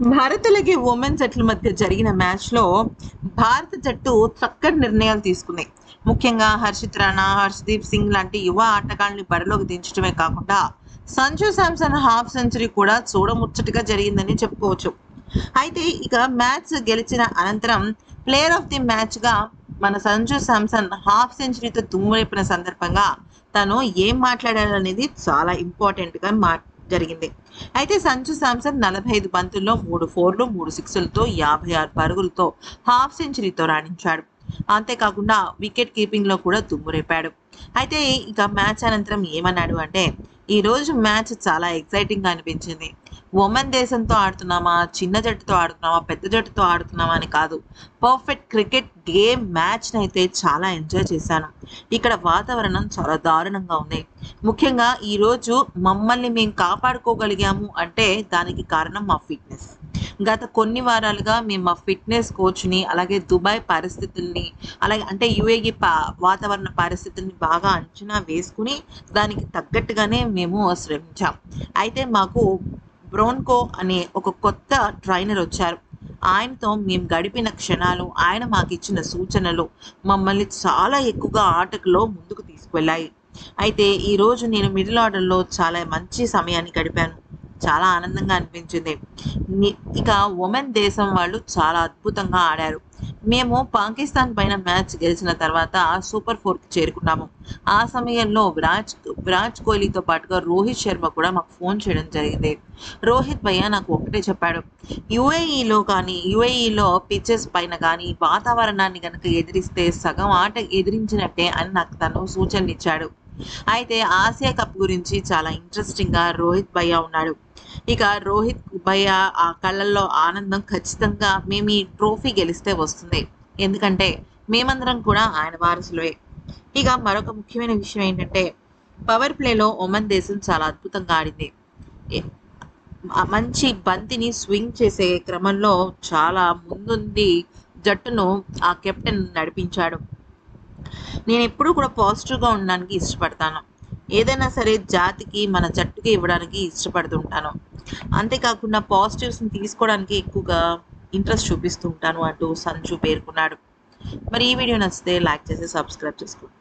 భారత్ అలాగే ఉమెన్ జట్ల మధ్య జరిగిన మ్యాచ్‌లో భారత జట్టు చక్కటి నిర్ణయాలు తీసుకుంది. ముఖ్యంగా హర్షిత్ రాణా, హర్షదీప్ సింగ్ లాంటి యువ ఆటగాళ్ళని బరిలోకి దించడమే కాకుండా సంజు శాంసన్ హాఫ్ సెంచరీ కూడా చూడముచ్చటగా జరిగిందని చెప్పుకోవచ్చు. అయితే ఇక మ్యాచ్ గెలిచిన అనంతరం ప్లేయర్ ఆఫ్ ది మ్యాచ్‌గా మన సంజు శాంసన్ హాఫ్ సెంచరీతో దుమ్మురేపిన సందర్భంగా తను ఏం మాట్లాడాడనేది చాలా ఇంపార్టెంట్‌గా జరిగింది. అయితే సంజు శాంసన్ 45 బంతుల్లో 3 ఫోర్లు, 3 సిక్సులతో 56 పరుగులతో హాఫ్ సెంచరీతో రాణించాడు. అంతేకాకుండా వికెట్ కీపింగ్‌లో కూడా దుమ్మురేపాడు. అయితే ఇక మ్యాచ్ అనంతరం ఏమన్నాడు అంటే, "ఈరోజు మ్యాచ్ చాలా ఎక్సైటింగ్‌గా అనిపించింది. ఒమన్ దేశంతో ఆడుతున్నామా, చిన్న జట్టుతో ఆడుతున్నామా, పెద్ద జట్టుతో ఆడుతున్నామా అని కాదు. పర్ఫెక్ట్ క్రికెట్ గేమ్ మ్యాచ్‌నైతే చాలా ఎంజాయ్ చేశాను. ఇక్కడ వాతావరణం చాలా దారుణంగా ఉంది. ముఖ్యంగా ఈరోజు మమ్మల్ని మేము కాపాడుకోగలిగాము అంటే దానికి కారణం మా ఫిట్‌నెస్. గత కొన్ని వారాలుగా మేము మా ఫిట్‌నెస్ కోచ్‌ని, అలాగే దుబాయ్ పరిస్థితుల్ని, అలాగే అంటే యూఏఈ వాతావరణ పరిస్థితుల్ని బాగా అంచనా వేసుకొని దానికి తగ్గట్టుగానే మేము శ్రమించాం. అయితే మాకు బ్రోన్కో అనే ఒక కొత్త ట్రైనర్ వచ్చారు. ఆయనతో మేము గడిపిన క్షణాలు, ఆయన మాకిచ్చిన సూచనలు మమ్మల్ని చాలా ఎక్కువగా ఆటలో ముందుకు తీసుకువెళ్ళాయి. అయితే ఈరోజు నేను మిడిల్ ఆర్డర్‌లో చాలా మంచి సమయాన్ని గడిపాను. చాలా ఆనందంగా అనిపించింది. ఇక ఉమెన్ దేశం వాళ్ళు చాలా అద్భుతంగా ఆడారు. మేము పాకిస్తాన్ పైన మ్యాచ్ గెలిచిన తర్వాత సూపర్ 4కి చేరుకున్నాము. ఆ సమయంలో విరాట్ కోహ్లీతో పాటుగా రోహిత్ శర్మ కూడా మాకు ఫోన్ చేయడం జరిగింది. రోహిత్ భయ్య నాకు ఒకటే చెప్పాడు. యూఏఈలో పిచెస్ పైన కానీ వాతావరణాన్ని గనక ఎదిరిస్తే సగం ఆట ఎదిరించినట్టే అని నాకు తను సూచనలిచ్చాడు. అయితే ఆసియా కప్ గురించి చాలా ఇంట్రెస్టింగ్‌గా రోహిత్ భయ్య ఉన్నాడు. ఇక రోహిత్ భయ్య ఆ కళ్ళల్లో ఆనందం ఖచ్చితంగా మేము ఈ ట్రోఫీ గెలిస్తే వస్తుంది. ఎందుకంటే మేమందరం కూడా ఆయన వారసులమే. ఇక మరొక ముఖ్యమైన విషయం ఏంటంటే పవర్ ప్లేలో ఒమన్ దేశం చాలా అద్భుతంగా ఆడింది. ఎ మంచి బంతిని స్వింగ్ చేసే క్రమంలో చాలా ముందుండి జట్టును ఆ కెప్టెన్ నడిపించాడు. నేనెప్పుడూ కూడా పాజిటివ్‌గా ఉండడానికి ఇష్టపడతాను. ఏదైనా సరే జాతికి, మన జట్టుకి ఇవ్వడానికి ఇష్టపడుతుంటాను. అంతేకాకుండా పాజిటివ్స్‌ని తీసుకోవడానికి ఎక్కువగా ఇంట్రెస్ట్ చూపిస్తూ ఉంటాను అంటూ సంజు పేర్కొన్నాడు. మరి ఈ వీడియో నచ్చితే లైక్ చేసి సబ్స్క్రైబ్ చేసుకోండి.